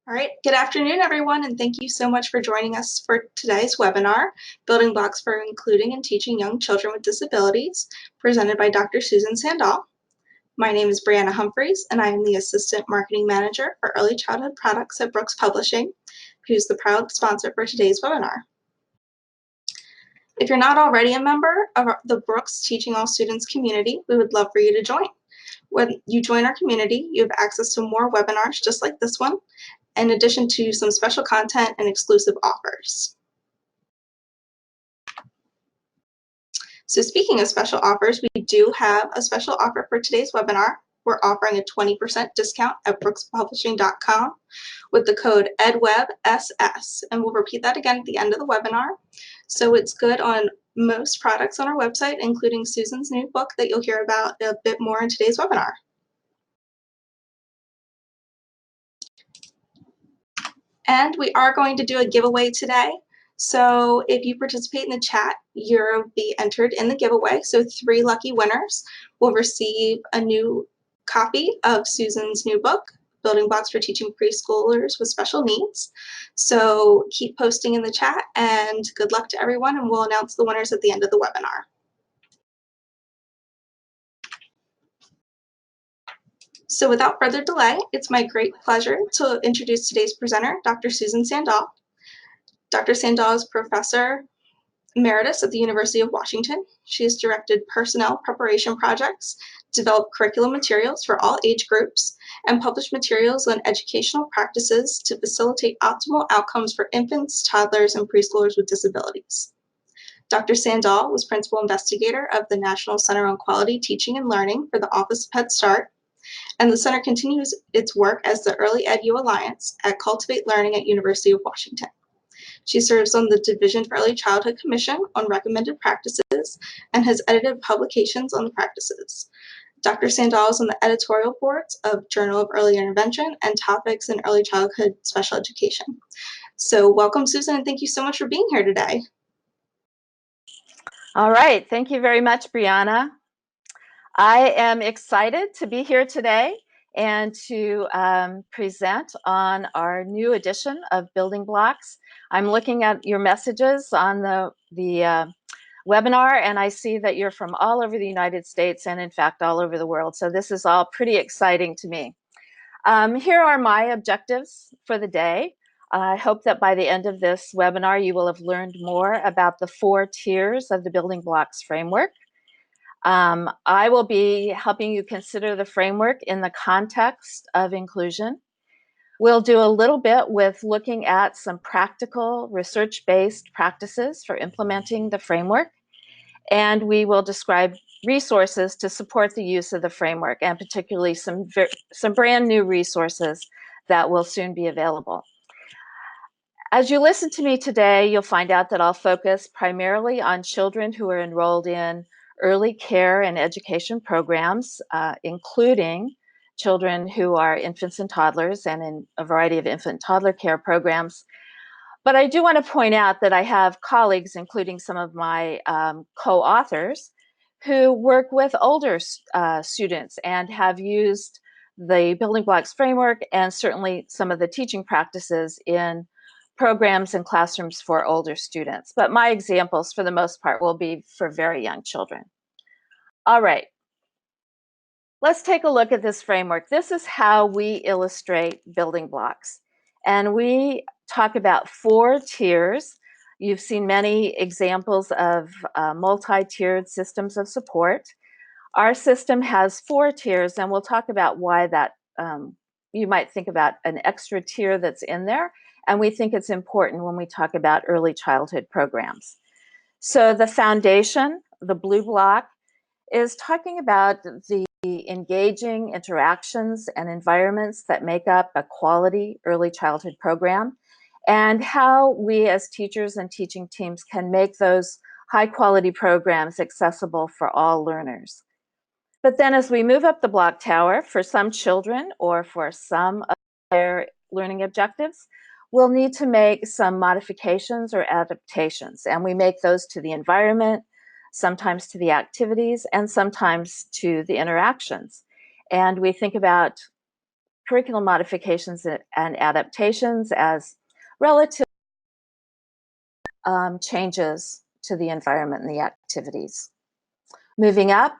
All right, good afternoon, everyone, and thank you so much for joining us for today's webinar, Building Blocks for Including and Teaching Young Children with Disabilities, presented by Dr. Susan Sandall. My name is Brianna Humphreys, and I am the Assistant Marketing Manager for Early Childhood Products at Brooks Publishing, who's the proud sponsor for today's webinar. If you're not already a member of the Brooks Teaching All Students community, we would love for you to join. When you join our community, you have access to more webinars just like this one, in addition to some special content and exclusive offers. So speaking of special offers, we do have a special offer for today's webinar. We're offering a 20% discount at brookspublishing.com with the code edWebSS, and we'll repeat that again at the end of the webinar. So it's good on most products on our website, including Susan's new book that you'll hear about a bit more in today's webinar. And we are going to do a giveaway today. So if you participate in the chat, you'll be entered in the giveaway. So 3 lucky winners will receive a new copy of Susan's new book, Building Blocks for Teaching Preschoolers with Special Needs. So keep posting in the chat, and good luck to everyone, and we'll announce the winners at the end of the webinar. So without further delay, it's my great pleasure to introduce today's presenter, Dr. Susan Sandall. Dr. Sandall is Professor Emeritus at the University of Washington. She has directed personnel preparation projects, developed curriculum materials for all age groups, and published materials on educational practices to facilitate optimal outcomes for infants, toddlers, and preschoolers with disabilities. Dr. Sandall was principal investigator of the National Center on Quality Teaching and Learning for the Office of Head Start, and the center continues its work as the Early EDU Alliance at Cultivate Learning at University of Washington. She serves on the Division for Early Childhood Commission on Recommended Practices and has edited publications on the practices. Dr. Sandall is on the editorial boards of Journal of Early Intervention and Topics in Early Childhood Special Education. So welcome, Susan, and thank you so much for being here today. All right, thank you very much, Brianna. I am excited to be here today and to present on our new edition of Building Blocks. I'm looking at your messages on the webinar, and I see that you're from all over the United States and, in fact, all over the world. So this is all pretty exciting to me. Here are my objectives for the day. I hope that by the end of this webinar, you will have learned more about the 4 tiers of the Building Blocks framework. I will be helping you consider the framework in the context of inclusion. We'll do a little bit with looking at some practical research-based practices for implementing the framework. And we will describe resources to support the use of the framework, and particularly some brand new resources that will soon be available. As you listen to me today, you'll find out that I'll focus primarily on children who are enrolled in early care and education programs, including children who are infants and toddlers and in a variety of infant and toddler care programs. But I do want to point out that I have colleagues, including some of my co-authors, who work with older students and have used the Building Blocks framework and certainly some of the teaching practices in programs and classrooms for older students. But my examples, for the most part, will be for very young children. All right. Let's take a look at this framework. This is how we illustrate building blocks. And we talk about 4 tiers. You've seen many examples of multi-tiered systems of support. Our system has 4 tiers, and we'll talk about why that you might think about an extra tier that's in there. And we think it's important when we talk about early childhood programs. So the foundation, the blue block, is talking about the engaging interactions and environments that make up a quality early childhood program, and how we as teachers and teaching teams can make those high quality programs accessible for all learners. But then as we move up the block tower, for some children or for some of their learning objectives, we'll need to make some modifications or adaptations, and we make those to the environment, sometimes to the activities, and sometimes to the interactions. And we think about curriculum modifications and adaptations as relative changes to the environment and the activities. Moving up,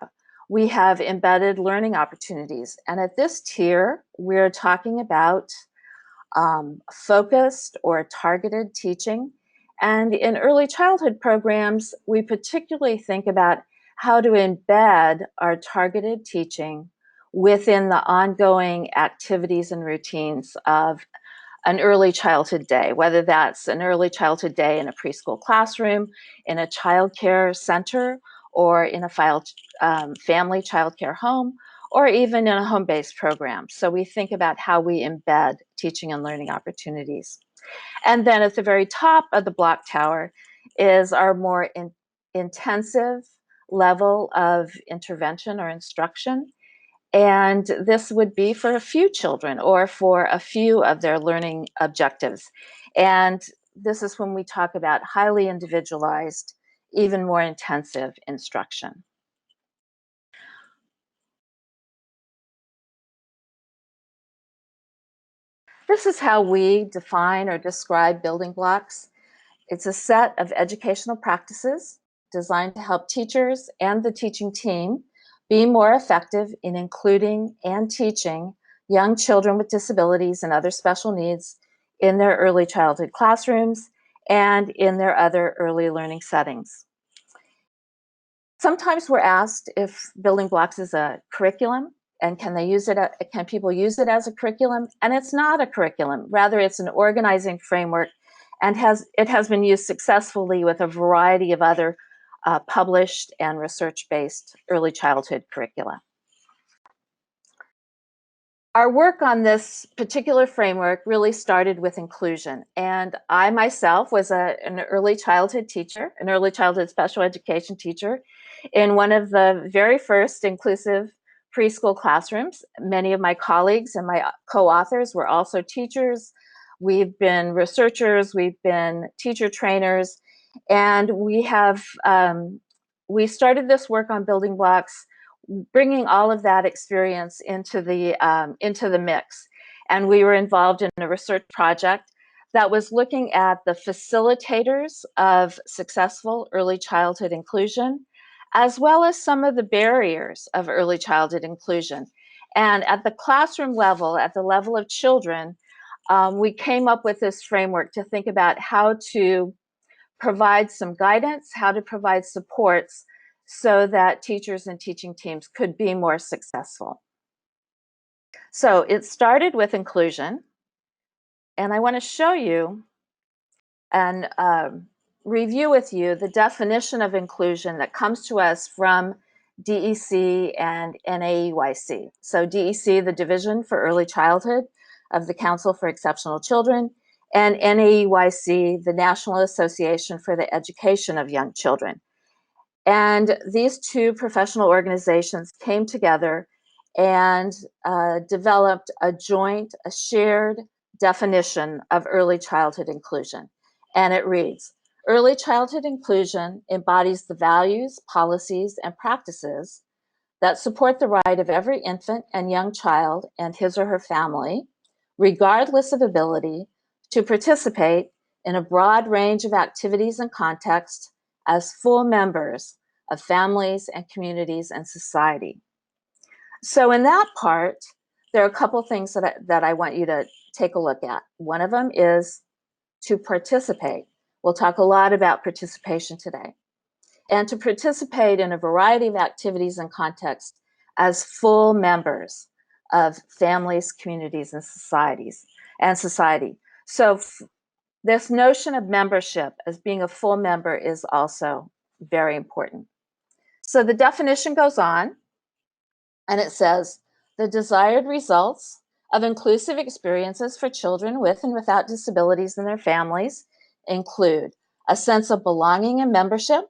we have embedded learning opportunities. And at this tier, we're talking about focused or targeted teaching. And in early childhood programs, we particularly think about how to embed our targeted teaching within the ongoing activities and routines of an early childhood day, whether that's an early childhood day in a preschool classroom, in a child care center, or in a family child care home, or even in a home-based program. So we think about how we embed teaching and learning opportunities. And then at the very top of the block tower is our more intensive level of intervention or instruction. And this would be for a few children or for a few of their learning objectives. And this is when we talk about highly individualized, even more intensive instruction. This is how we define or describe building blocks. It's a set of educational practices designed to help teachers and the teaching team be more effective in including and teaching young children with disabilities and other special needs in their early childhood classrooms and in their other early learning settings. Sometimes we're asked if building blocks is a curriculum, and can people use it as a curriculum? And it's not a curriculum. Rather, it's an organizing framework, and it has been used successfully with a variety of other published and research-based early childhood curricula. Our work on this particular framework really started with inclusion. And I myself was an early childhood teacher, an early childhood special education teacher in one of the very first inclusive preschool classrooms. Many of my colleagues and my co-authors were also teachers. We've been researchers, we've been teacher trainers, and we started this work on building blocks, bringing all of that experience into the mix. And we were involved in a research project that was looking at the facilitators of successful early childhood inclusion, as well as some of the barriers of early childhood inclusion. And at the classroom level, at the level of children, we came up with this framework to think about how to provide some guidance, how to provide supports so that teachers and teaching teams could be more successful. So it started with inclusion, and I want to show you and review with you the definition of inclusion that comes to us from DEC and NAEYC. So DEC, the Division for Early Childhood of the Council for Exceptional Children, and NAEYC, the National Association for the Education of Young Children. And these two professional organizations came together and developed a shared definition of early childhood inclusion. And it reads, early childhood inclusion embodies the values, policies, and practices that support the right of every infant and young child and his or her family, regardless of ability, to participate in a broad range of activities and contexts as full members of families and communities and society. So in that part, there are a couple things that I want you to take a look at. One of them is to participate. We'll talk a lot about participation today. And to participate in a variety of activities and contexts as full members of families, communities, and society. So this notion of membership as being a full member is also very important. So the definition goes on, and it says, the desired results of inclusive experiences for children with and without disabilities and their families include a sense of belonging and membership,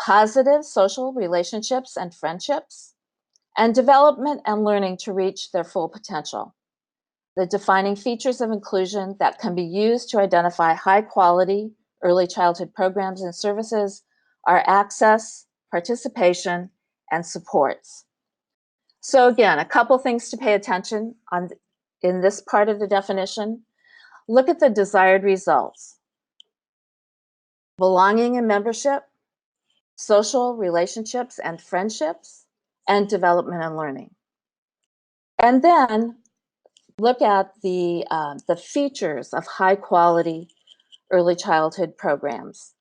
positive social relationships and friendships, and development and learning to reach their full potential. The defining features of inclusion that can be used to identify high-quality early childhood programs and services are access, participation, and supports. So again, a couple things to pay attention in this part of the definition, look at the desired results: belonging and membership, social relationships and friendships, and development and learning. And then look at the features of high quality early childhood programs: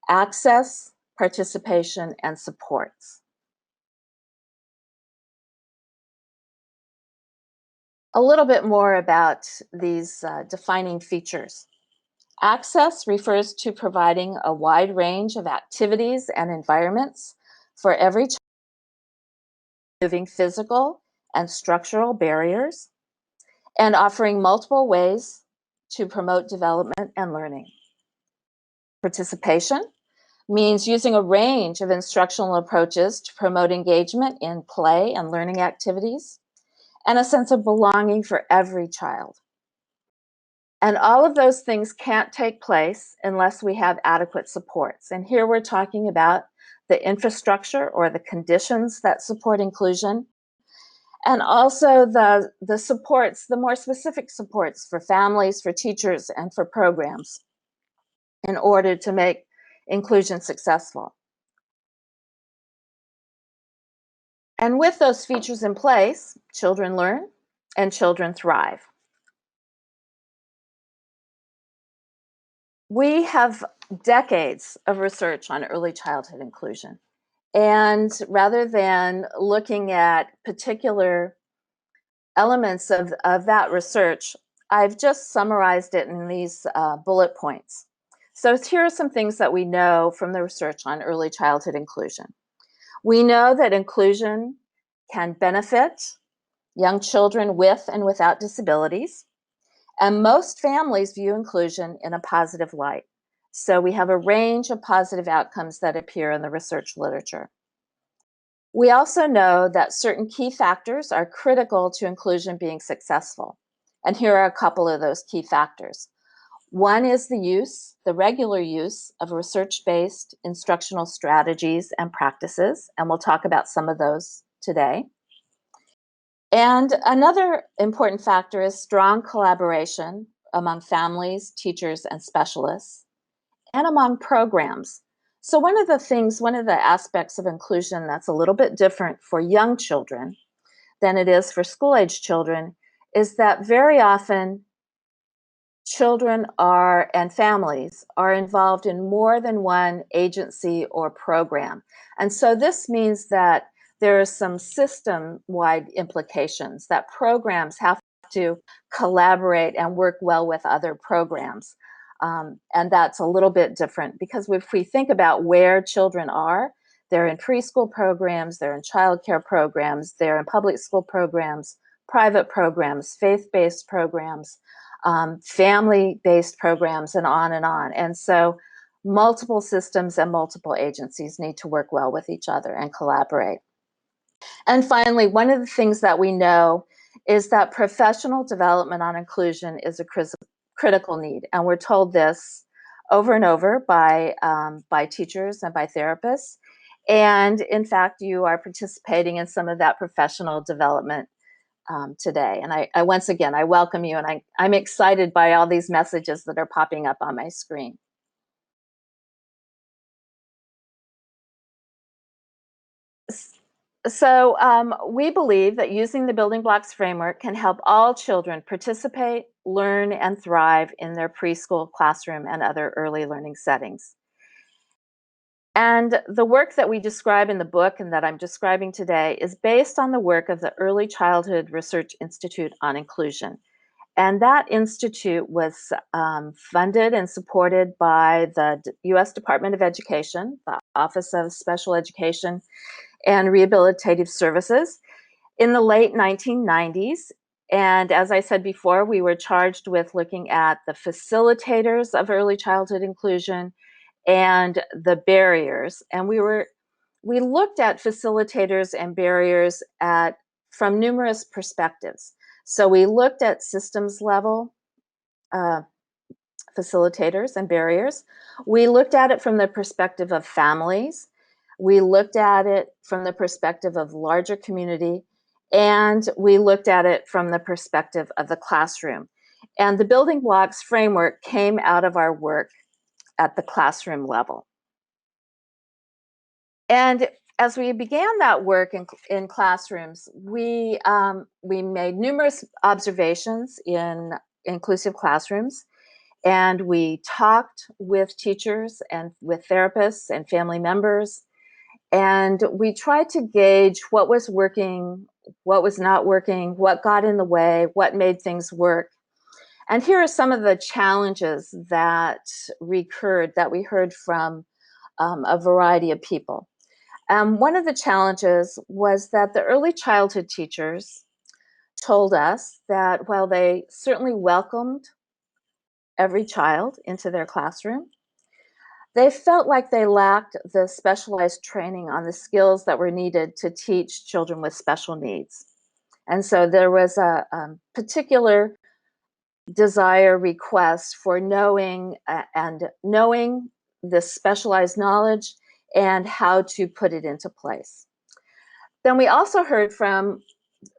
access, participation, and supports. A little bit more about these defining features. Access refers to providing a wide range of activities and environments for every child, removing physical and structural barriers, and offering multiple ways to promote development and learning. Participation means using a range of instructional approaches to promote engagement in play and learning activities, and a sense of belonging for every child. And all of those things can't take place unless we have adequate supports. And here we're talking about the infrastructure or the conditions that support inclusion, and also the supports, the more specific supports for families, for teachers, and for programs in order to make inclusion successful. And with those features in place, children learn and children thrive. We have decades of research on early childhood inclusion. And rather than looking at particular elements of that research, I've just summarized it in these bullet points. So here are some things that we know from the research on early childhood inclusion. We know that inclusion can benefit young children with and without disabilities, and most families view inclusion in a positive light. So we have a range of positive outcomes that appear in the research literature. We also know that certain key factors are critical to inclusion being successful. And here are a couple of those key factors. One is the regular use of research-based instructional strategies and practices, and we'll talk about some of those today. And another important factor is strong collaboration among families, teachers, and specialists, and among programs. So one of the aspects of inclusion that's a little bit different for young children than it is for school-age children is that very often children and families are involved in more than one agency or program. And so this means that there are some system-wide implications, that programs have to collaborate and work well with other programs. And that's a little bit different because if we think about where children are, they're in preschool programs, they're in childcare programs, they're in public school programs, private programs, faith-based programs, family-based programs, and on and on. And so multiple systems and multiple agencies need to work well with each other and collaborate. And finally, one of the things that we know is that professional development on inclusion is a critical need. And we're told this over and over by teachers and by therapists. And in fact, you are participating in some of that professional development today. And I once again, I welcome you, and I'm excited by all these messages that are popping up on my screen. So we believe that using the building blocks framework can help all children participate, learn, and thrive in their preschool classroom and other early learning settings. And the work that we describe in the book and that I'm describing today is based on the work of the Early Childhood Research Institute on Inclusion. And that institute was funded and supported by the U.S. Department of Education, the Office of Special Education and Rehabilitative Services, in the late 1990s. And as I said before, we were charged with looking at the facilitators of early childhood inclusion and the barriers. And we looked at facilitators and barriers from numerous perspectives. So we looked at systems level facilitators and barriers. We looked at it from the perspective of families. We looked at it from the perspective of larger community. and we looked at it from the perspective of the classroom. And the building blocks framework came out of our work at the classroom level. And as we began that work in classrooms, we made numerous observations in inclusive classrooms, and we talked with teachers and with therapists and family members, and we tried to gauge what was working, what was not working, what got in the way, what made things work. And here are some of the challenges that recurred that we heard from a variety of people. One of the challenges was that the early childhood teachers told us that while they certainly welcomed every child into their classroom, they felt like they lacked the specialized training on the skills that were needed to teach children with special needs. And so there was a particular desire request for knowing the specialized knowledge and how to put it into place. Then we also heard from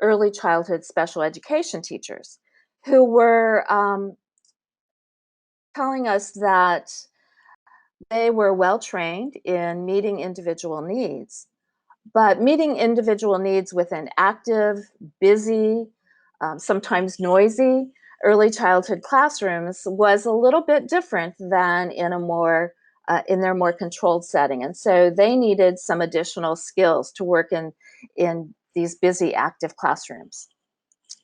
early childhood special education teachers who were telling us that they were well trained in meeting individual needs, but meeting individual needs with an active, busy, sometimes noisy early childhood classrooms was a little bit different than in their more controlled setting. And so they needed some additional skills to work in these busy, active classrooms.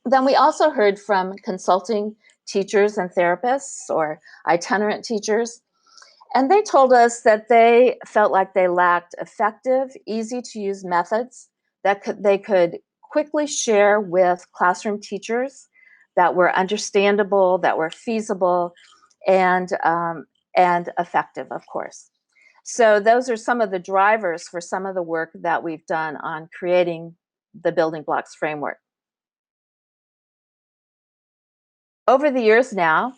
Then we also heard from consulting teachers and therapists or itinerant teachers, and they told us that they felt like they lacked effective, easy to use methods that they could quickly share with classroom teachers, that were understandable, that were feasible, and effective, of course. So those are some of the drivers for some of the work that we've done on creating the building blocks framework. Over the years now,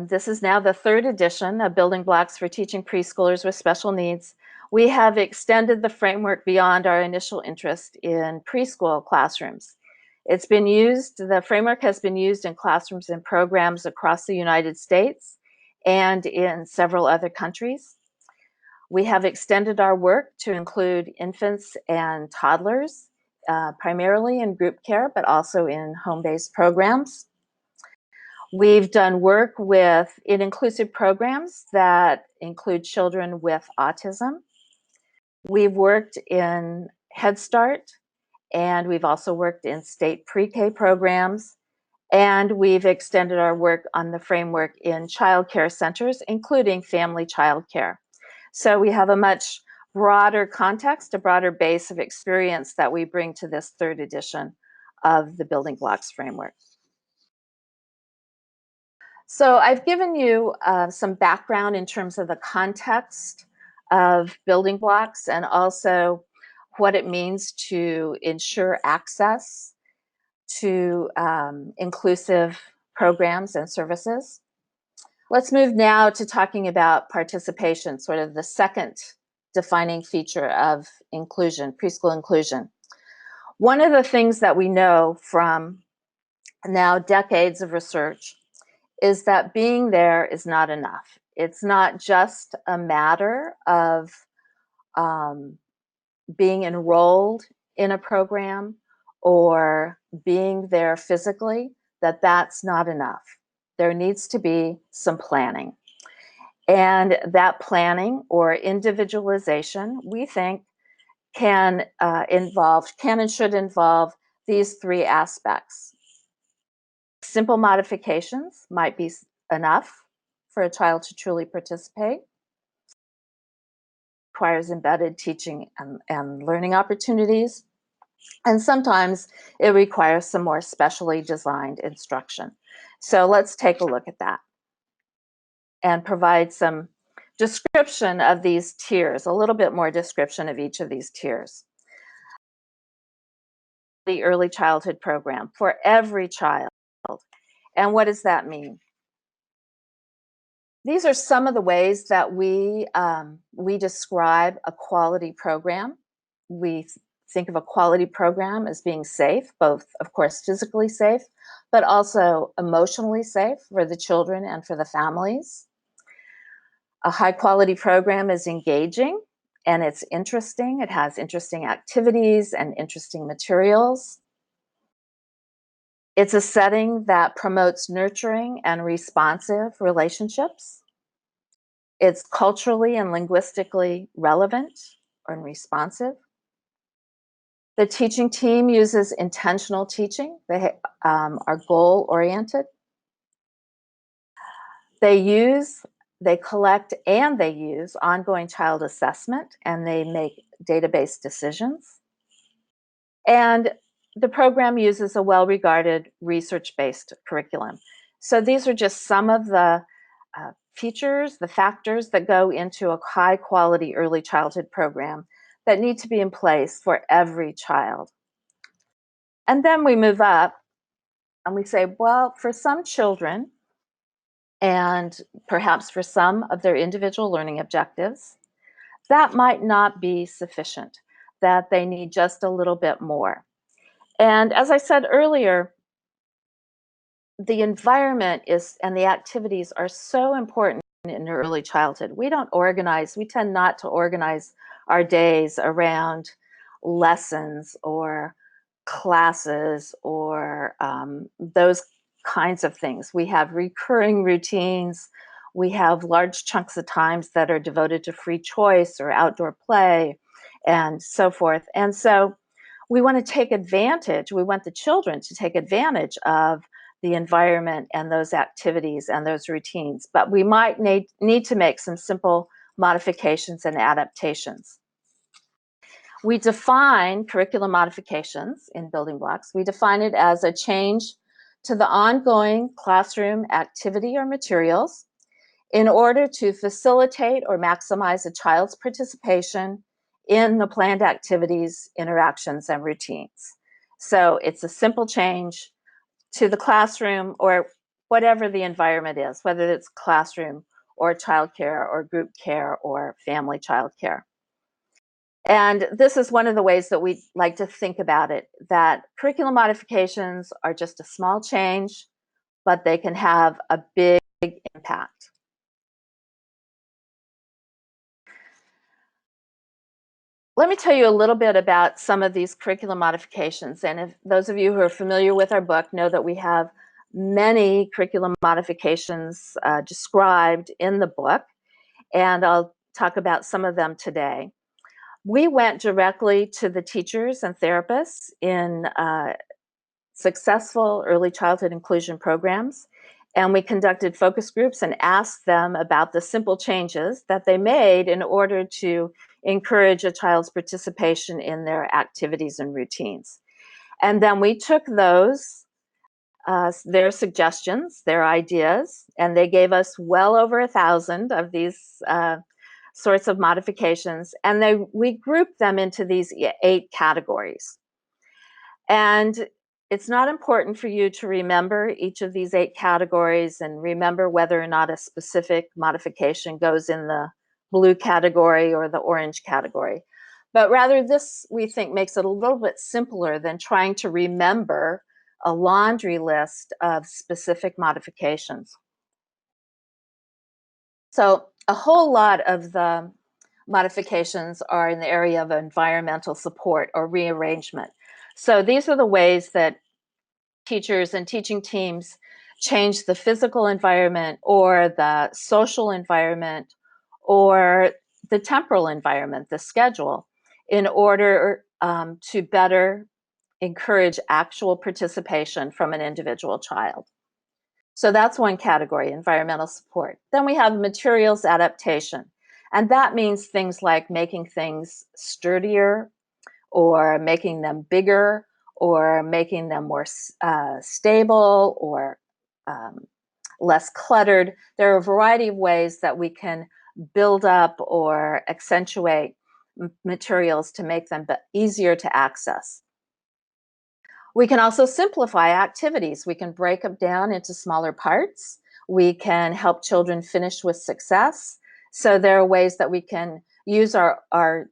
this is now the third edition of Building Blocks for Teaching Preschoolers with Special Needs. We have extended the framework beyond our initial interest in preschool classrooms. The framework has been used in classrooms and programs across the United States and in several other countries. We have extended our work to include infants and toddlers, primarily in group care, but also in home-based programs. We've done work in inclusive programs that include children with autism. We've worked in Head Start, and we've also worked in state pre-K programs, and we've extended our work on the framework in child care centers, including family child care. So we have a much broader context, a broader base of experience that we bring to this third edition of the Building Blocks framework. So I've given you some background in terms of the context of building blocks and also what it means to ensure access to inclusive programs and services. Let's move now to talking about participation, sort of the second defining feature of inclusion, preschool inclusion. One of the things that we know from now decades of research is that being there is not enough. It's not just a matter of being enrolled in a program or being there physically, that's not enough. There needs to be some planning. And that planning or individualization, we think, can and should involve these three aspects. Simple modifications might be enough for a child to truly participate. Requires embedded teaching and learning opportunities. And sometimes it requires some more specially designed instruction. So let's take a look at that and provide some description of these tiers, a little bit more description of each of these tiers. The early childhood program for every child. And what does that mean? These are some of the ways that we describe a quality program. We think of a quality program as being safe, both, of course, physically safe, but also emotionally safe for the children and for the families. A high quality program is engaging and it's interesting. It has interesting activities and interesting materials. It's a setting that promotes nurturing and responsive relationships. It's culturally and linguistically relevant and responsive. The teaching team uses intentional teaching. They are goal-oriented. They collect and they use ongoing child assessment, and they make database decisions. And the program uses a well-regarded research-based curriculum. So these are just some of the features, the factors that go into a high-quality early childhood program that need to be in place for every child. And then we move up and we say, well, for some children, and perhaps for some of their individual learning objectives, that might not be sufficient, that they need just a little bit more. And as I said earlier, the environment and the activities are so important in early childhood. We tend not to organize our days around lessons or classes or those kinds of things. We have recurring routines. We have large chunks of times that are devoted to free choice or outdoor play and so forth. And so we want the children to take advantage of the environment and those activities and those routines, but we might need to make some simple modifications and adaptations. We define curriculum modifications in building blocks. We define it as a change to the ongoing classroom activity or materials in order to facilitate or maximize a child's participation in the planned activities, interactions, and routines. So it's a simple change to the classroom or whatever the environment is, whether it's classroom or childcare or group care or family childcare. And this is one of the ways that we like to think about it, that curriculum modifications are just a small change, but they can have a big impact. Let me tell you a little bit about some of these curriculum modifications. And if those of you who are familiar with our book know that we have many curriculum modifications described in the book, and I'll talk about some of them today. We went directly to the teachers and therapists in successful early childhood inclusion programs, and we conducted focus groups and asked them about the simple changes that they made in order to encourage a child's participation in their activities and routines. And then we took those, their suggestions, their ideas, and they gave us well over 1,000 of these sorts of modifications, and we grouped them into these 8 categories. And it's not important for you to remember each of these 8 categories and remember whether or not a specific modification goes in the blue category or the orange category. But rather, this, we think, makes it a little bit simpler than trying to remember a laundry list of specific modifications. So a whole lot of the modifications are in the area of environmental support or rearrangement. So these are the ways that teachers and teaching teams change the physical environment or the social environment or the temporal environment, the schedule, in order to better encourage actual participation from an individual child. So that's one category, environmental support. Then we have materials adaptation. And that means things like making things sturdier or making them bigger or making them more stable or less cluttered. There are a variety of ways that we can build up or accentuate materials to make them easier to access. We can also simplify activities. We can break them down into smaller parts. We can help children finish with success. So there are ways that we can use our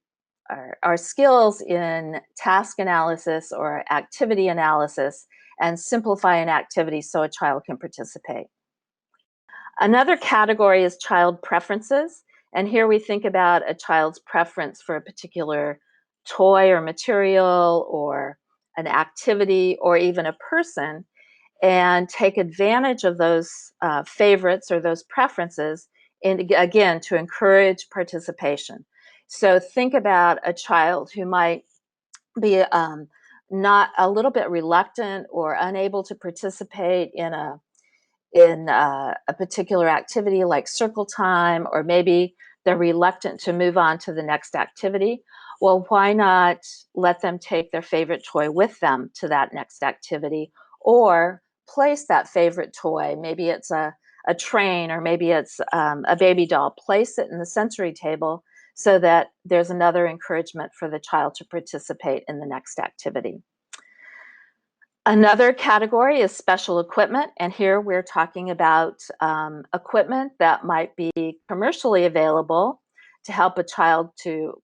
our skills in task analysis or activity analysis and simplify an activity so a child can participate. Another category is child preferences. And here we think about a child's preference for a particular toy or material or an activity or even a person, and take advantage of those favorites or those preferences, and again, to encourage participation. So think about a child who might be not a little bit reluctant or unable to participate in a particular activity like circle time, or maybe they're reluctant to move on to the next activity. Well, why not let them take their favorite toy with them to that next activity, or place that favorite toy, maybe it's a train, or maybe it's a baby doll, place it in the sensory table so that there's another encouragement for the child to participate in the next activity. Another category is special equipment, and here we're talking about equipment that might be commercially available to help a child to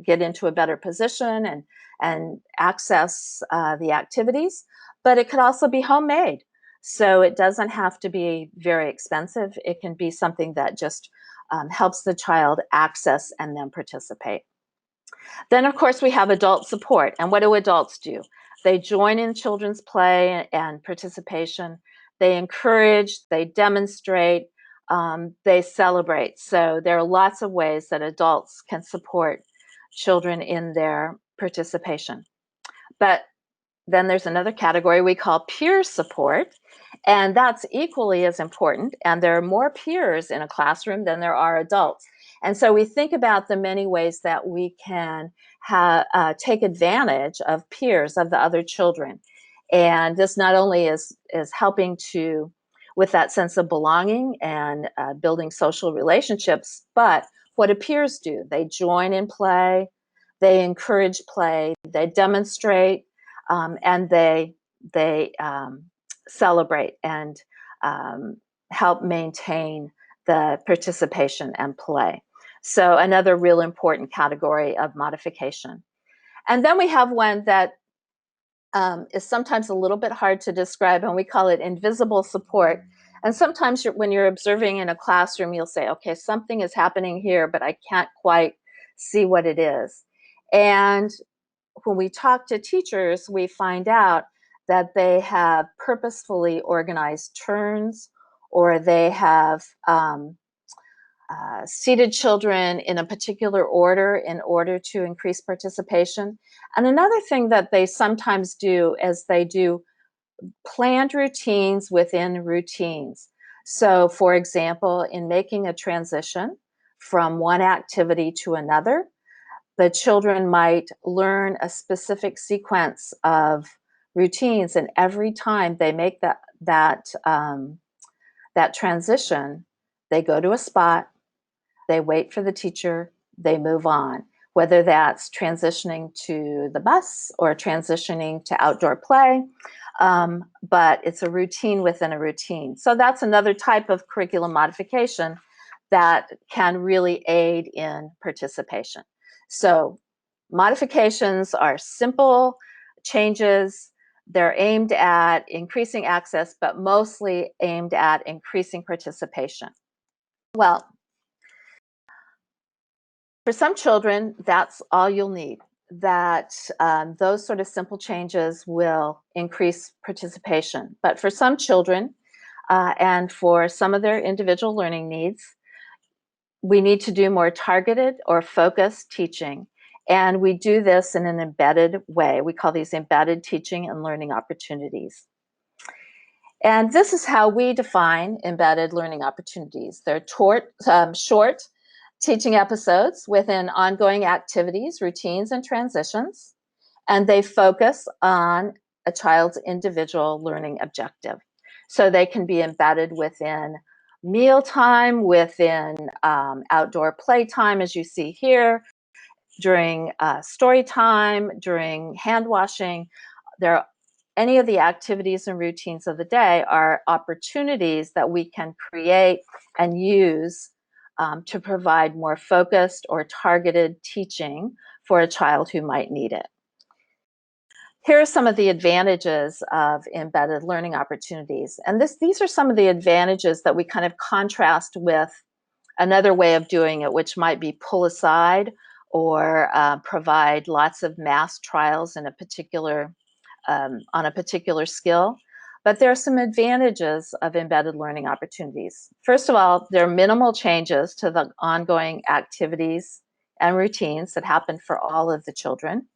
get into a better position and access the activities, but it could also be homemade. So it doesn't have to be very expensive. It can be something that just helps the child access and then participate. Then, of course, we have adult support. And what do adults do? They join in children's play and participation. They encourage, they demonstrate, they celebrate. So there are lots of ways that adults can support children in their participation. But then there's another category we call peer support, and that's equally as important. And there are more peers in a classroom than there are adults. And so we think about the many ways that we can take advantage of peers, of the other children. And this not only is helping to, with that sense of belonging and building social relationships, but what do peers do? They join in play, they encourage play, they demonstrate, and they celebrate and help maintain the participation and play. So another real important category of modification. And then we have one that is sometimes a little bit hard to describe, and we call it invisible support. And sometimes when you're observing in a classroom, you'll say, okay, something is happening here, but I can't quite see what it is. And when we talk to teachers, we find out that they have purposefully organized turns, or they have seated children in a particular order in order to increase participation. And another thing that they sometimes do is they do planned routines within routines. So, for example, in making a transition from one activity to another, the children might learn a specific sequence of routines, and every time they make that transition, they go to a spot, they wait for the teacher, they move on, whether that's transitioning to the bus or transitioning to outdoor play, but it's a routine within a routine. So that's another type of curriculum modification that can really aid in participation. So modifications are simple changes. They're aimed at increasing access, but mostly aimed at increasing participation. Well, for some children, that's all you'll need. That those sort of simple changes will increase participation. But for some children, and for some of their individual learning needs, we need to do more targeted or focused teaching. And we do this in an embedded way. We call these embedded teaching and learning opportunities. And this is how we define embedded learning opportunities. They're short teaching episodes within ongoing activities, routines, and transitions, and they focus on a child's individual learning objective. So they can be embedded within mealtime, within outdoor playtime, as you see here, during story time, during hand washing. Any of the activities and routines of the day are opportunities that we can create and use to provide more focused or targeted teaching for a child who might need it. Here are some of the advantages of embedded learning opportunities. And these are some of the advantages that we kind of contrast with another way of doing it, which might be pull aside or provide lots of mass trials in a particular, on a particular skill. But there are some advantages of embedded learning opportunities. First of all, there are minimal changes to the ongoing activities and routines that happen for all of the children.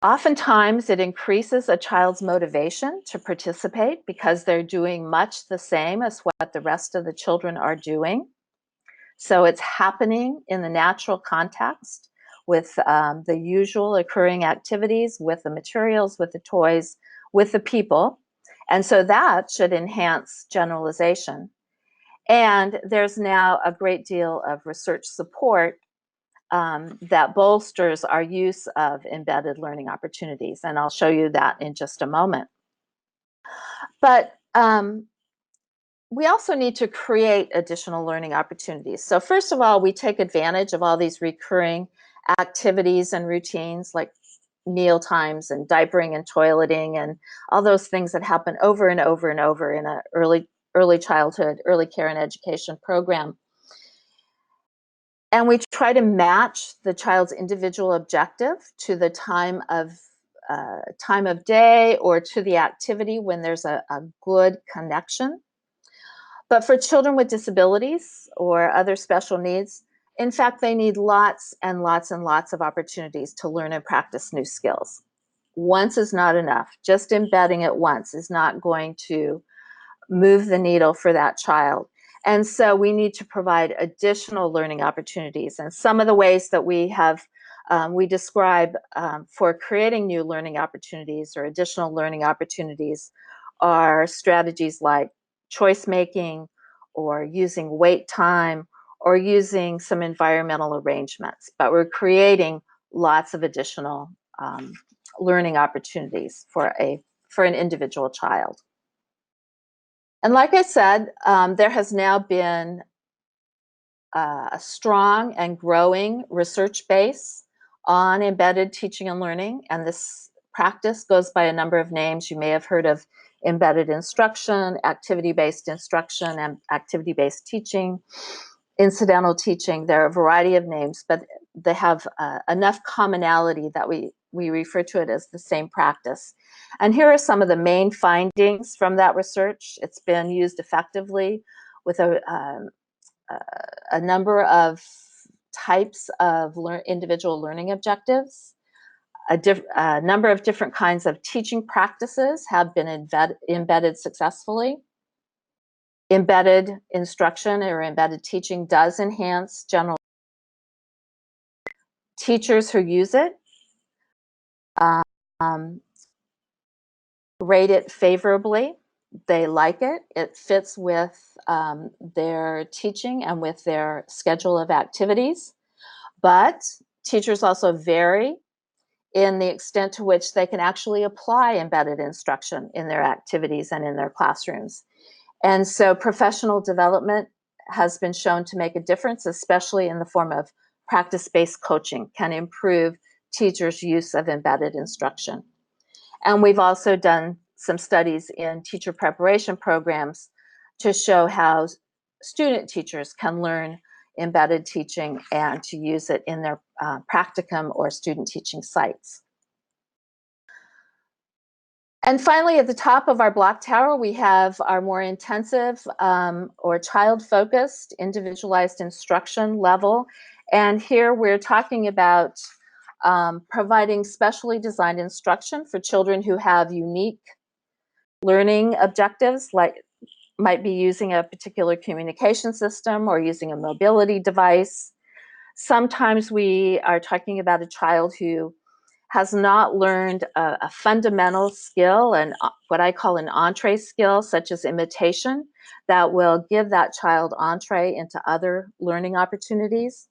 Oftentimes, it increases a child's motivation to participate because they're doing much the same as what the rest of the children are doing. So it's happening in the natural context with the usual occurring activities, with the materials, with the toys, with the people. And so that should enhance generalization. And there's now a great deal of research support that bolsters our use of embedded learning opportunities. And I'll show you that in just a moment. But we also need to create additional learning opportunities. So first of all, we take advantage of all these recurring activities and routines like meal times and diapering and toileting and all those things that happen over and over and over in an early childhood, early care and education program. And we try to match the child's individual objective to the time of day or to the activity when there's a good connection. But for children with disabilities or other special needs, in fact, they need lots and lots and lots of opportunities to learn and practice new skills. Once is not enough. Just embedding it once is not going to move the needle for that child. And so we need to provide additional learning opportunities. And some of the ways that we describe for creating new learning opportunities or additional learning opportunities are strategies like choice making or using wait time or using some environmental arrangements. But we're creating lots of additional learning opportunities for an individual child. And like I said, there has now been a strong and growing research base on embedded teaching and learning. And this practice goes by a number of names. You may have heard of embedded instruction, activity-based instruction, and activity-based teaching, incidental teaching. There are a variety of names, but they have enough commonality that we refer to it as the same practice. And here are some of the main findings from that research. It's been used effectively with a number of types of individual learning objectives. A number of different kinds of teaching practices have been embedded successfully. Embedded instruction or embedded teaching does enhance general. Teachers who use it rate it favorably. They like it. It fits with their teaching and with their schedule of activities. But teachers also vary in the extent to which they can actually apply embedded instruction in their activities and in their classrooms. And so professional development has been shown to make a difference, especially in the form of practice-based coaching, can improve teachers' use of embedded instruction. And we've also done some studies in teacher preparation programs to show how student teachers can learn embedded teaching and to use it in their practicum or student teaching sites. And finally, at the top of our block tower, we have our more intensive or child-focused individualized instruction level. And here we're talking about providing specially designed instruction for children who have unique learning objectives, like might be using a particular communication system or using a mobility device. Sometimes we are talking about a child who has not learned a fundamental skill and what I call an entree skill, such as imitation, that will give that child entree into other learning opportunities.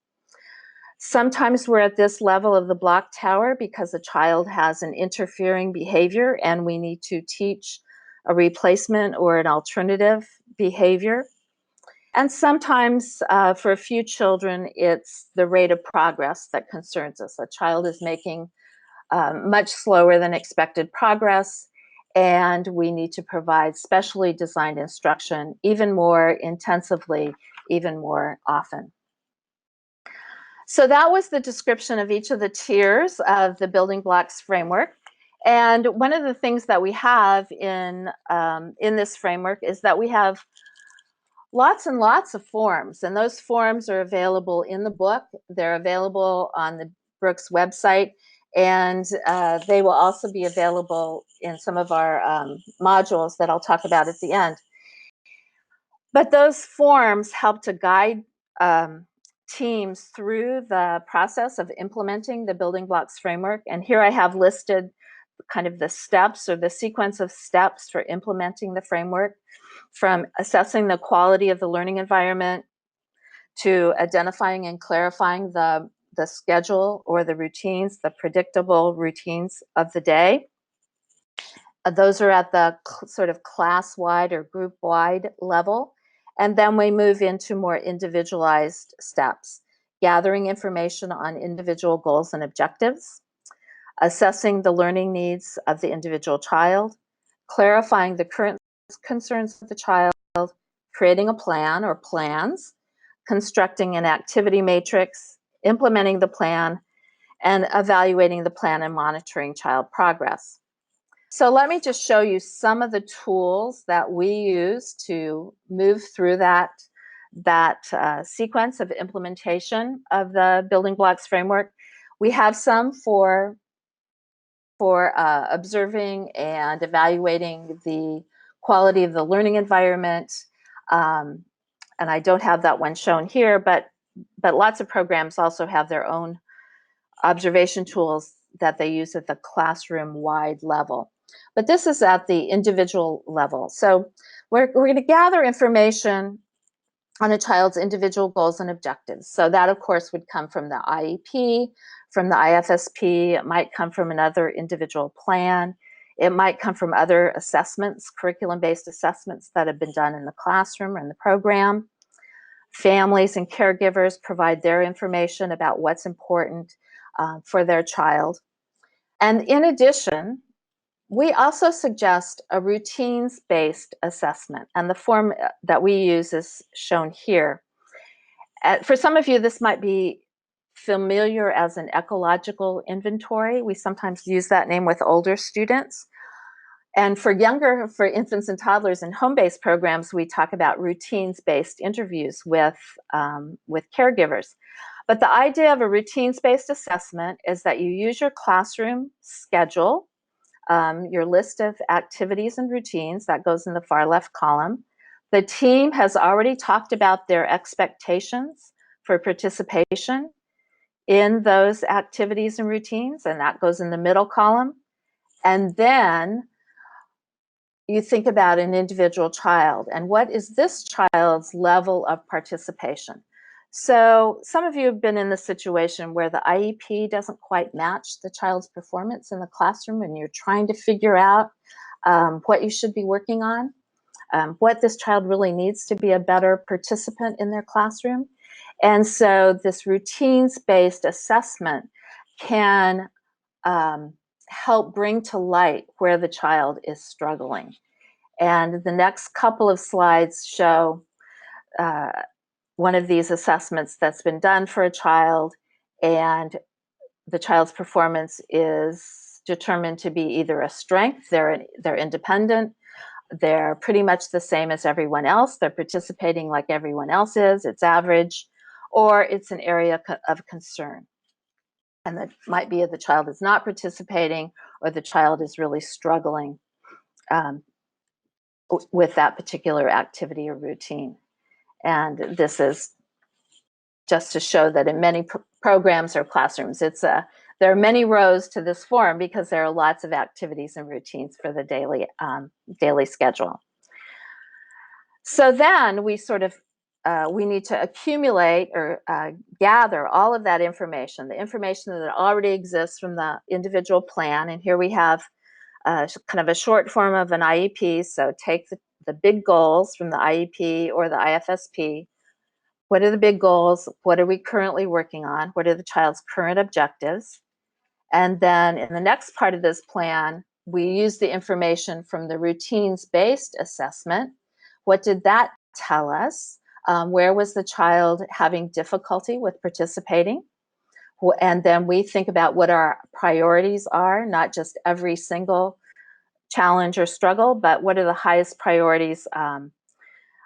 Sometimes we're at this level of the block tower because a child has an interfering behavior and we need to teach a replacement or an alternative behavior. And sometimes for a few children, it's the rate of progress that concerns us. A child is making much slower than expected progress, and we need to provide specially designed instruction even more intensively, even more often. So that was the description of each of the tiers of the building blocks framework. And one of the things that we have in this framework is that we have lots and lots of forms, and those forms are available in the book. They're available on the Brooks website, and they will also be available in some of our modules that I'll talk about at the end. But those forms help to guide teams through the process of implementing the building blocks framework. And here I have listed kind of the steps or the sequence of steps for implementing the framework, from assessing the quality of the learning environment to identifying and clarifying the schedule or the routines, the predictable routines of the day. Those are at the sort of class-wide or group-wide level. And then we move into more individualized steps, gathering information on individual goals and objectives, assessing the learning needs of the individual child, clarifying the current concerns of the child, creating a plan or plans, constructing an activity matrix, implementing the plan, and evaluating the plan and monitoring child progress. So let me just show you some of the tools that we use to move through that sequence of implementation of the building blocks framework. We have some for observing and evaluating the quality of the learning environment. And I don't have that one shown here, but lots of programs also have their own observation tools that they use at the classroom-wide level. But this is at the individual level. So we're going to gather information on a child's individual goals and objectives. So that, of course, would come from the IEP, from the IFSP. It might come from another individual plan. It might come from other assessments, curriculum-based assessments that have been done in the classroom or in the program. Families and caregivers provide their information about what's important for their child. And in addition, we also suggest a routines-based assessment, and the form that we use is shown here. For some of you, this might be familiar as an ecological inventory. We sometimes use that name with older students. And for infants and toddlers in home-based programs, we talk about routines-based interviews with caregivers. But the idea of a routines-based assessment is that you use your classroom schedule, your list of activities and routines, that goes in the far left column. The team has already talked about their expectations for participation in those activities and routines, and that goes in the middle column. And then you think about an individual child and what is this child's level of participation. So some of you have been in the situation where the IEP doesn't quite match the child's performance in the classroom, and you're trying to figure out what you should be working on, what this child really needs to be a better participant in their classroom. And so this routines-based assessment can help bring to light where the child is struggling. And the next couple of slides show one of these assessments that's been done for a child, and the child's performance is determined to be either a strength, they're independent, they're pretty much the same as everyone else, they're participating like everyone else is, it's average, or it's an area of concern. And that might be if the child is not participating or the child is really struggling with that particular activity or routine. And this is just to show that in many programs or classrooms, there are many rows to this form because there are lots of activities and routines for the daily schedule. So then we sort of we need to accumulate or gather all of that information, the information that already exists from the individual plan. And here we have kind of a short form of an IEP. So take the big goals from the IEP or the IFSP. What are the big goals? What are we currently working on? What are the child's current objectives? And then in the next part of this plan, we use the information from the routines-based assessment. What did that tell us? Where was the child having difficulty with participating? And then we think about what our priorities are, not just every single challenge or struggle, but what are the highest priorities?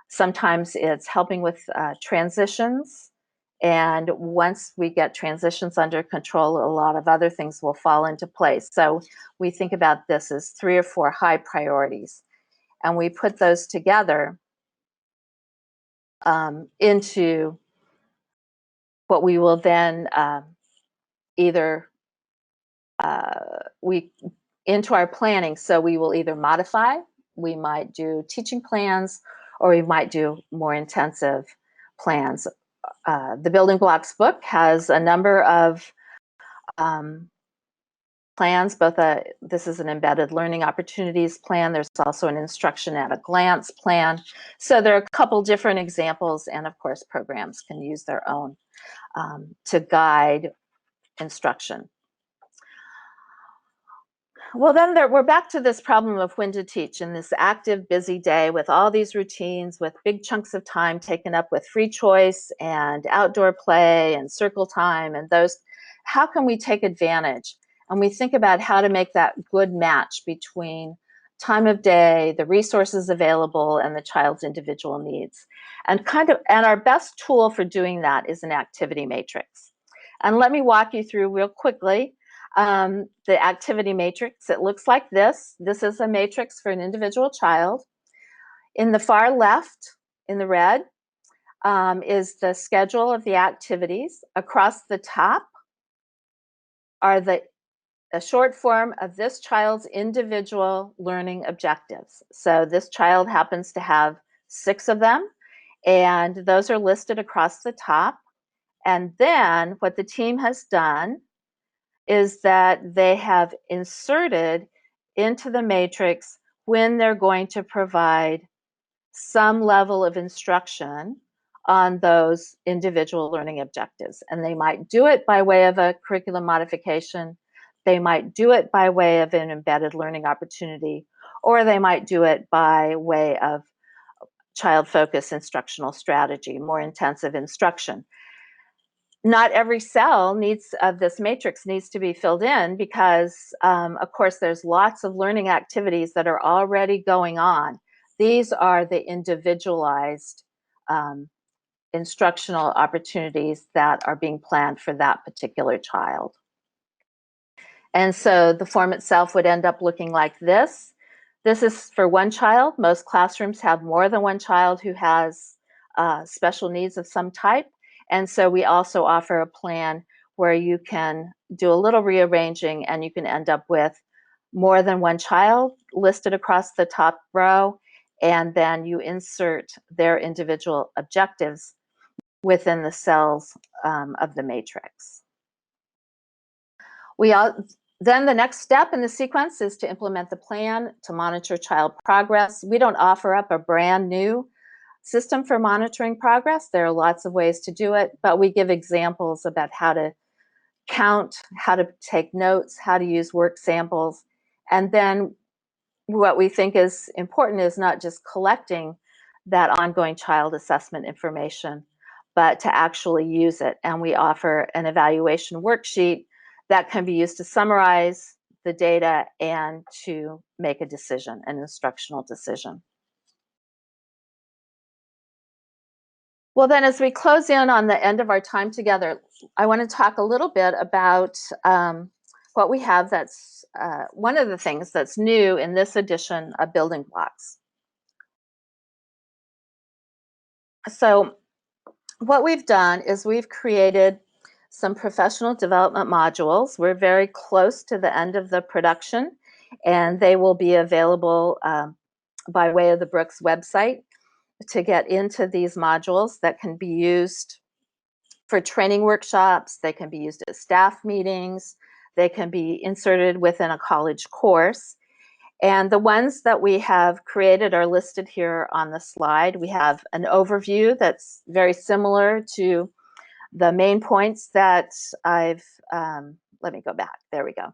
Sometimes it's helping with transitions. And once we get transitions under control, a lot of other things will fall into place. So we think about this as 3 or 4 high priorities. And we put those together into what we will then either into our planning. So we will either modify, we might do teaching plans, or we might do more intensive plans. The Building Blocks book has a number of plans, both this is an embedded learning opportunities plan. There's also an instruction at a glance plan. So there are a couple different examples, and of course programs can use their own to guide instruction. Well, then we're back to this problem of when to teach in this active, busy day with all these routines, with big chunks of time taken up with free choice and outdoor play and circle time and those. How can we take advantage? And we think about how to make that good match between time of day, the resources available, and the child's individual needs. And our best tool for doing that is an activity matrix. And let me walk you through real quickly the activity matrix. It looks like this. This is a matrix for an individual child. In the far left, in the red, is the schedule of the activities. Across the top are a short form of this child's individual learning objectives. So this child happens to have 6 of them, and those are listed across the top. And then what the team has done is that they have inserted into the matrix when they're going to provide some level of instruction on those individual learning objectives. And they might do it by way of a curriculum modification, they might do it by way of an embedded learning opportunity, or they might do it by way of child-focused instructional strategy, more intensive instruction. Not every cell of this matrix needs to be filled in because, of course, there's lots of learning activities that are already going on. These are the individualized instructional opportunities that are being planned for that particular child. And so the form itself would end up looking like this. This is for one child. Most classrooms have more than one child who has special needs of some type. And so we also offer a plan where you can do a little rearranging and you can end up with more than one child listed across the top row, and then you insert their individual objectives within the cells of the matrix. Then the next step in the sequence is to implement the plan to monitor child progress. We don't offer up a brand new system for monitoring progress. There are lots of ways to do it, but we give examples about how to count, how to take notes, how to use work samples. And then what we think is important is not just collecting that ongoing child assessment information, but to actually use it. And we offer an evaluation worksheet that can be used to summarize the data and to make a decision, an instructional decision. Well, then as we close in on the end of our time together, I want to talk a little bit about what we have that's one of the things that's new in this edition of Building Blocks. So what we've done is we've created some professional development modules. We're very close to the end of the production, and they will be available by way of the Brooks website to get into these modules that can be used for training workshops, they can be used at staff meetings, they can be inserted within a college course. And the ones that we have created are listed here on the slide. We have an overview that's very similar to the main points that I've, let me go back, there we go.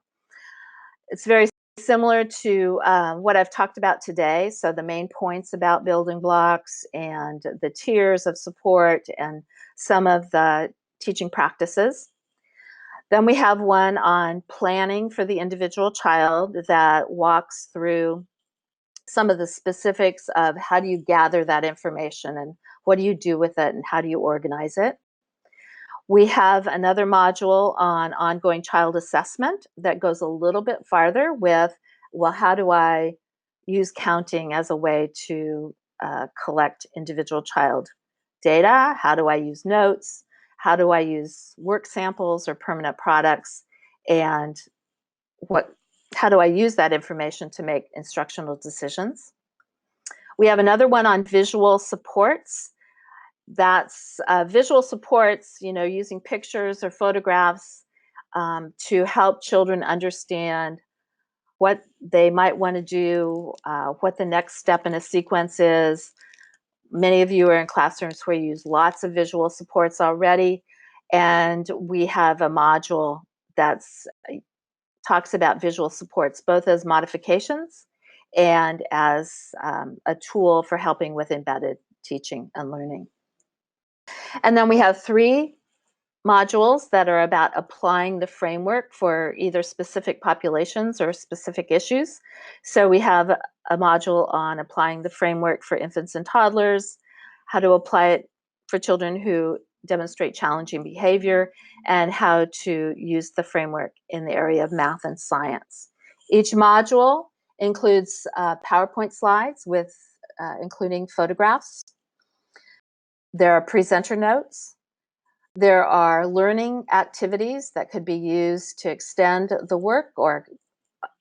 It's very similar to what I've talked about today. So the main points about building blocks and the tiers of support and some of the teaching practices. Then we have one on planning for the individual child that walks through some of the specifics of how do you gather that information and what do you do with it and how do you organize it. We have another module on ongoing child assessment that goes a little bit farther with, well, how do I use counting as a way to collect individual child data? How do I use notes? How do I use work samples or permanent products? And how do I use that information to make instructional decisions? We have another one on visual supports. That's visual supports, using pictures or photographs to help children understand what they might want to do, what the next step in a sequence is. Many of you are in classrooms where you use lots of visual supports already, and we have a module that talks about visual supports, both as modifications and as a tool for helping with embedded teaching and learning. And then we have 3 modules that are about applying the framework for either specific populations or specific issues. So we have a module on applying the framework for infants and toddlers, how to apply it for children who demonstrate challenging behavior, and how to use the framework in the area of math and science. Each module includes PowerPoint slides with including photographs. There are presenter notes. There are learning activities that could be used to extend the work or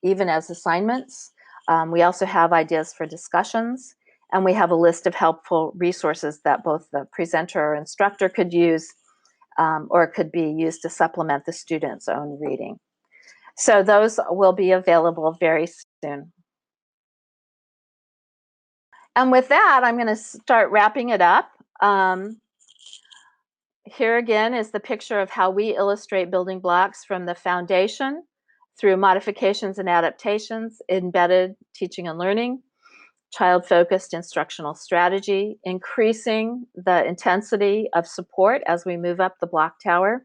even as assignments. We also have ideas for discussions, and we have a list of helpful resources that both the presenter or instructor could use or could be used to supplement the student's own reading. So those will be available very soon. And with that, I'm going to start wrapping it up. Here again is the picture of how we illustrate building blocks from the foundation through modifications and adaptations, embedded teaching and learning, child-focused instructional strategy, increasing the intensity of support as we move up the block tower.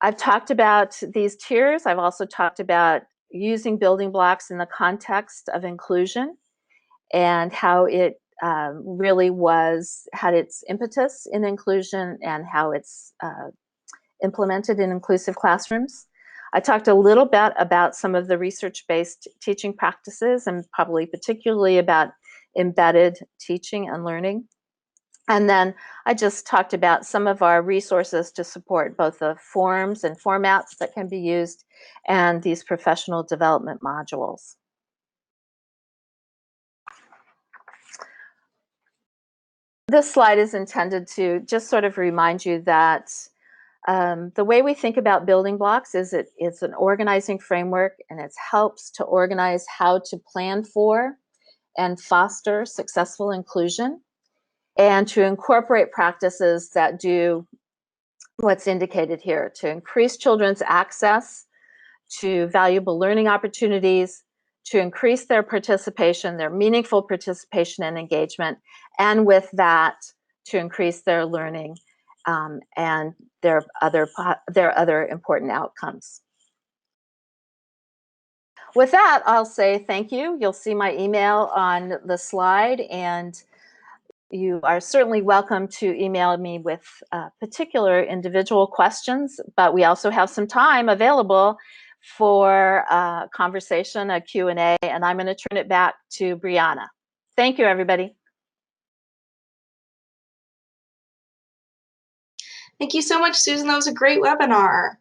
I've talked about these tiers. I've also talked about using building blocks in the context of inclusion and how it really had its impetus in inclusion and how it's implemented in inclusive classrooms. I talked a little bit about some of the research-based teaching practices and probably particularly about embedded teaching and learning. And then I just talked about some of our resources to support both the forms and formats that can be used and these professional development modules. This slide is intended to just sort of remind you that the way we think about building blocks is it's an organizing framework, and it helps to organize how to plan for and foster successful inclusion and to incorporate practices that do what's indicated here, to increase children's access to valuable learning opportunities, to increase their participation, their meaningful participation and engagement, and with that, to increase their learning and their other important outcomes. With that, I'll say thank you. You'll see my email on the slide, and you are certainly welcome to email me with particular individual questions, but we also have some time available for a conversation, a Q&A, and I'm going to turn it back to Brianna. Thank you, everybody. Thank you so much, Susan. That was a great webinar.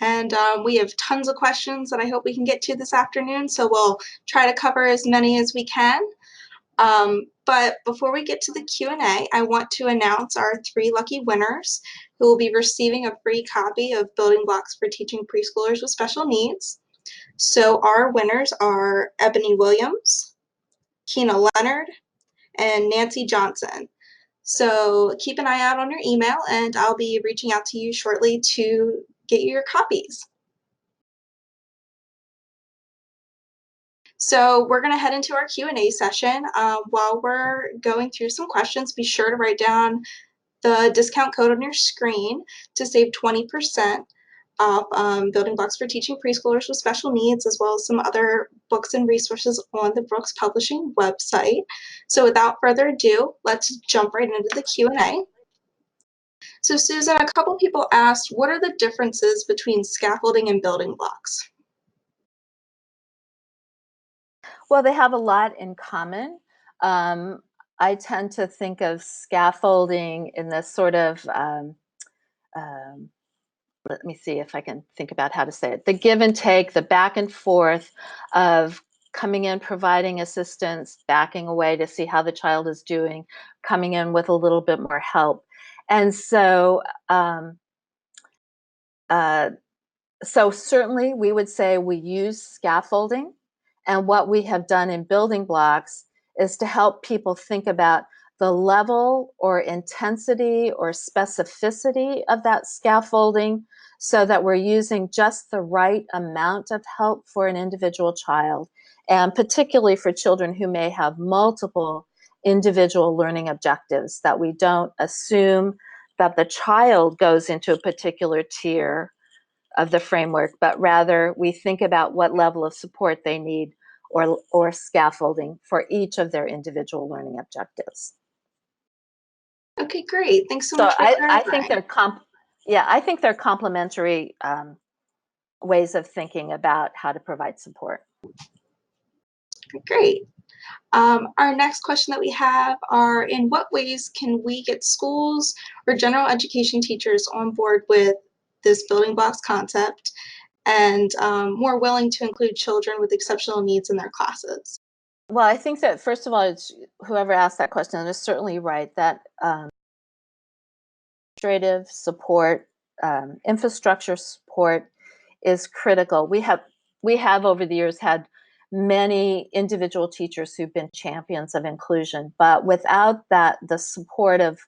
And we have tons of questions that I hope we can get to this afternoon, so we'll try to cover as many as we can. But before we get to the Q&A, I want to announce our 3 lucky winners who will be receiving a free copy of Building Blocks for Teaching Preschoolers with Special Needs. So our winners are Ebony Williams, Keena Leonard, and Nancy Johnson. So keep an eye out on your email, and I'll be reaching out to you shortly to get you your copies. So we're going to head into our Q&A session. While we're going through some questions, be sure to write down the discount code on your screen to save 20% off Building Blocks for Teaching Preschoolers with Special Needs, as well as some other books and resources on the Brooks Publishing website. So without further ado, let's jump right into the Q&A. So Susan, a couple people asked, what are the differences between scaffolding and building blocks? Well, they have a lot in common. I tend to think of scaffolding in this sort of, let me see if I can think about how to say it, the give and take, the back and forth of coming in, providing assistance, backing away to see how the child is doing, coming in with a little bit more help. And so, so certainly we would say we use scaffolding, and what we have done in building blocks is to help people think about the level or intensity or specificity of that scaffolding so that we're using just the right amount of help for an individual child, and particularly for children who may have multiple individual learning objectives, that we don't assume that the child goes into a particular tier of the framework, but rather we think about what level of support they need or scaffolding for each of their individual learning objectives. Okay, great. Thanks so So much for I think clarifying. I think they're complementary ways of thinking about how to provide support. Great. Our next question that we have are, in what ways can we get schools or general education teachers on board with this building blocks concept and more willing to include children with exceptional needs in their classes? Well, I think that first of all, it's whoever asked that question is certainly right that administrative support, infrastructure support is critical. We have over the years had many individual teachers who've been champions of inclusion, but without that, the support of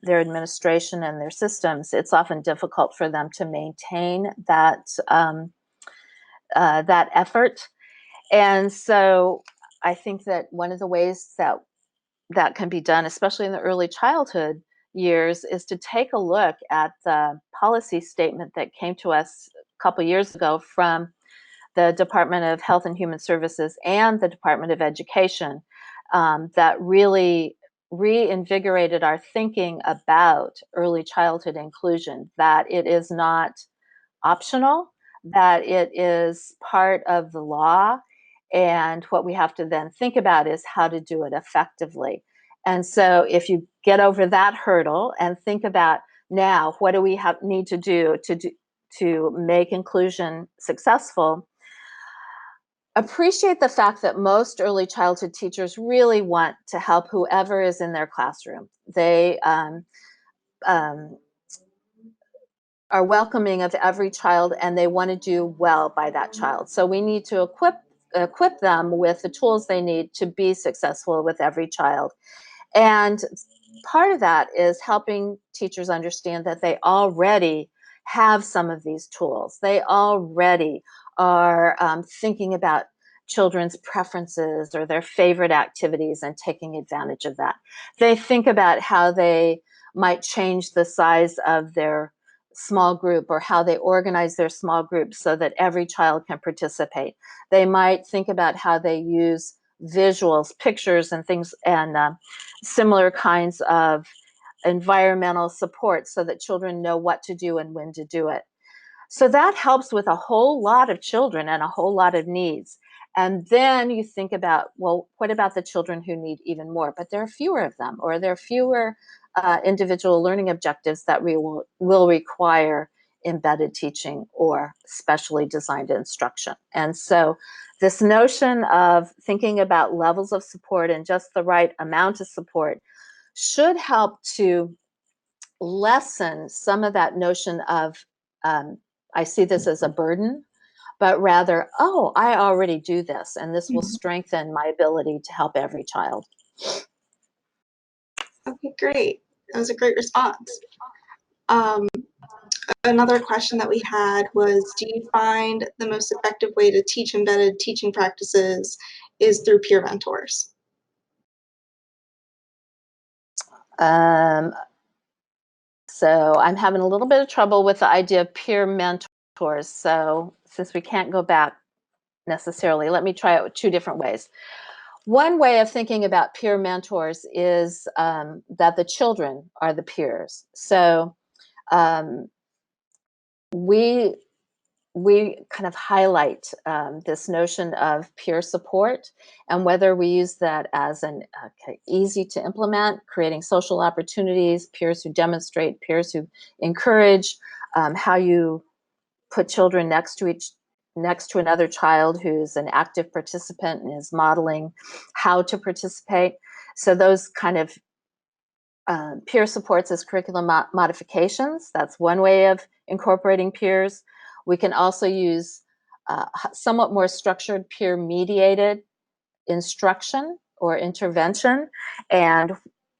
their administration and their systems, it's often difficult for them to maintain that that effort. And so, I think that one of the ways that that can be done, especially in the early childhood years, is to take a look at the policy statement that came to us a couple years ago from the Department of Health and Human Services and the Department of Education, that really reinvigorated our thinking about early childhood inclusion, that it is not optional, that it is part of the law. And what we have to then think about is how to do it effectively. And so if you get over that hurdle and think about now, what do we need to do to make inclusion successful, appreciate the fact that most early childhood teachers really want to help whoever is in their classroom. They are welcoming of every child, and they want to do well by that child. So we need to equip them with the tools they need to be successful with every child. And part of that is helping teachers understand that they already have some of these tools. They already are thinking about children's preferences or their favorite activities and taking advantage of that. They think about how they might change the size of their small group or how they organize their small group so that every child can participate. They might think about how they use visuals, pictures, and things, and similar kinds of environmental support so that children know what to do and when to do it. So that helps with a whole lot of children and a whole lot of needs. And then you think about, well, what about the children who need even more? But there are fewer of them, or there are fewer individual learning objectives that we will require embedded teaching or specially designed instruction. And so this notion of thinking about levels of support and just the right amount of support should help to lessen some of that notion of I see this as a burden, but rather, oh, I already do this, and this will strengthen my ability to help every child. Okay, great. That was a great response. Another question that we had was, do you find the most effective way to teach embedded teaching practices is through peer mentors? So I'm having a little bit of trouble with the idea of peer mentors. So since we can't go back necessarily, let me try it with two different ways. One way of thinking about peer mentors is that the children are the peers. So we kind of highlight this notion of peer support, and whether we use that as an easy to implement, creating social opportunities, peers who demonstrate, peers who encourage, how you put children next to another child who's an active participant and is modeling how to participate. So those kind of peer supports as curriculum modifications. That's one way of incorporating peers. We can also use somewhat more structured peer-mediated instruction or intervention. And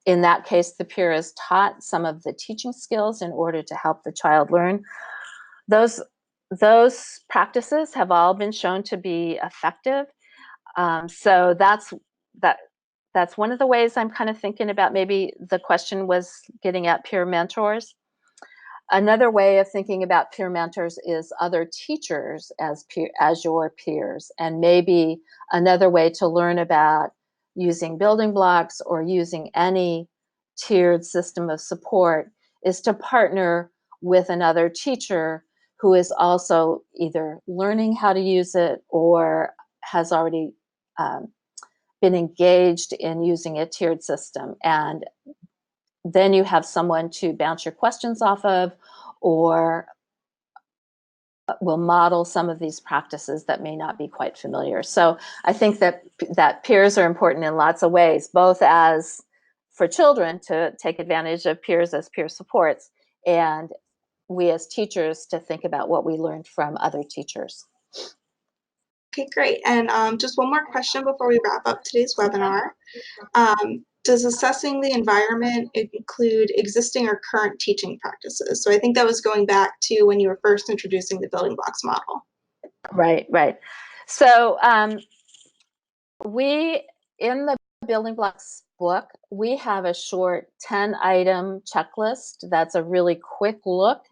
in that case, the peer is taught some of the teaching skills in order to help the child learn. Those practices have all been shown to be effective. So that's one of the ways I'm kind of thinking about. Maybe the question was getting at peer mentors. Another way of thinking about peer mentors is other teachers as your peers, and maybe another way to learn about using building blocks or using any tiered system of support is to partner with another teacher who is also either learning how to use it or has already been engaged in using a tiered system. And then you have someone to bounce your questions off of, or will model some of these practices that may not be quite familiar. So I think that peers are important in lots of ways, both as for children to take advantage of peers as peer supports, and we as teachers to think about what we learned from other teachers. Okay, great. And just one more question before we wrap up today's webinar. Does assessing the environment include existing or current teaching practices? So I think that was going back to when you were first introducing the building blocks model. Right. So we, in the building blocks book, we have a short 10-item checklist that's a really quick look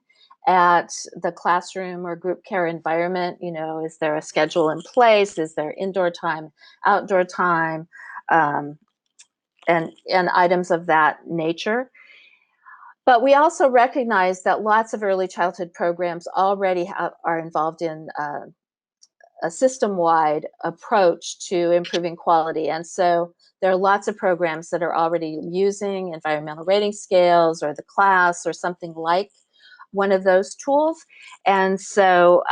at the classroom or group care environment. You know, is there a schedule in place? Is there indoor time, outdoor time, and items of that nature? But we also recognize that lots of early childhood programs already are involved in a system-wide approach to improving quality. And so there are lots of programs that are already using environmental rating scales or the class or something like one of those tools. And so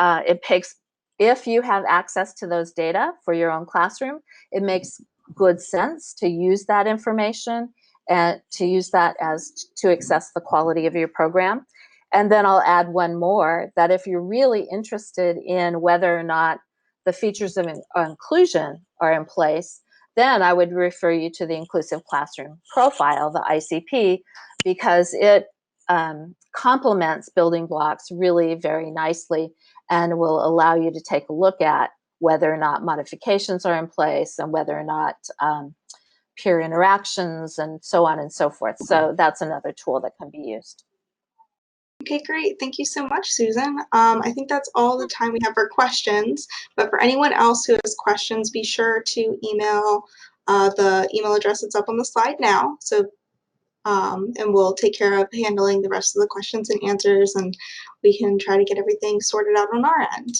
if you have access to those data for your own classroom, it makes good sense to use that information and to use that to assess the quality of your program. And then I'll add one more, that if you're really interested in whether or not the features of inclusion are in place, then I would refer you to the Inclusive Classroom Profile, the ICP, because it complements building blocks really very nicely and will allow you to take a look at whether or not modifications are in place and whether or not peer interactions and so on and so forth. So that's another tool that can be used. Okay, great. Thank you so much, Susan. I think that's all the time we have for questions, but for anyone else who has questions, be sure to email the email address that's up on the slide now. So, and we'll take care of handling the rest of the questions and answers, and we can try to get everything sorted out on our end.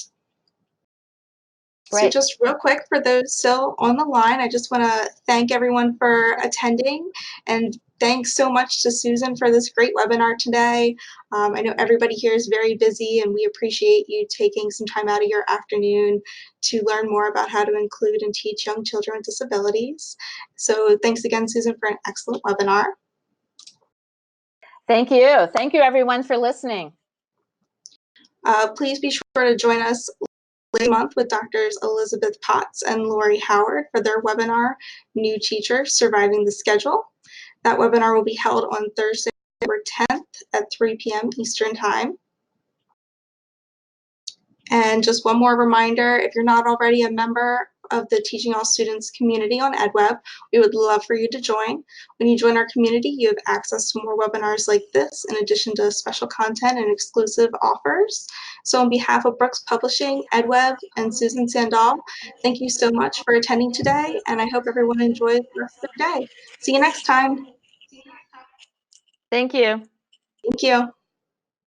So just real quick, for those still on the line, I just want to thank everyone for attending, and thanks so much to Susan for this great webinar today. I know everybody here is very busy, and we appreciate you taking some time out of your afternoon to learn more about how to include and teach young children with disabilities. So thanks again, Susan, for an excellent webinar. Thank you. Thank you, everyone, for listening. Please be sure to join us month with Drs. Elizabeth Potts and Lori Howard for their webinar, New Teacher Surviving the Schedule. That webinar will be held on Thursday, October 10th at 3 p.m. Eastern Time. And just one more reminder, if you're not already a member of the Teaching All Students community on edWeb, we would love for you to join. When you join our community, you have access to more webinars like this, in addition to special content and exclusive offers. So on behalf of Brooks Publishing, edWeb, and Susan Sandall, thank you so much for attending today, and I hope everyone enjoys the rest of their day. See you next time. Thank you. Thank you.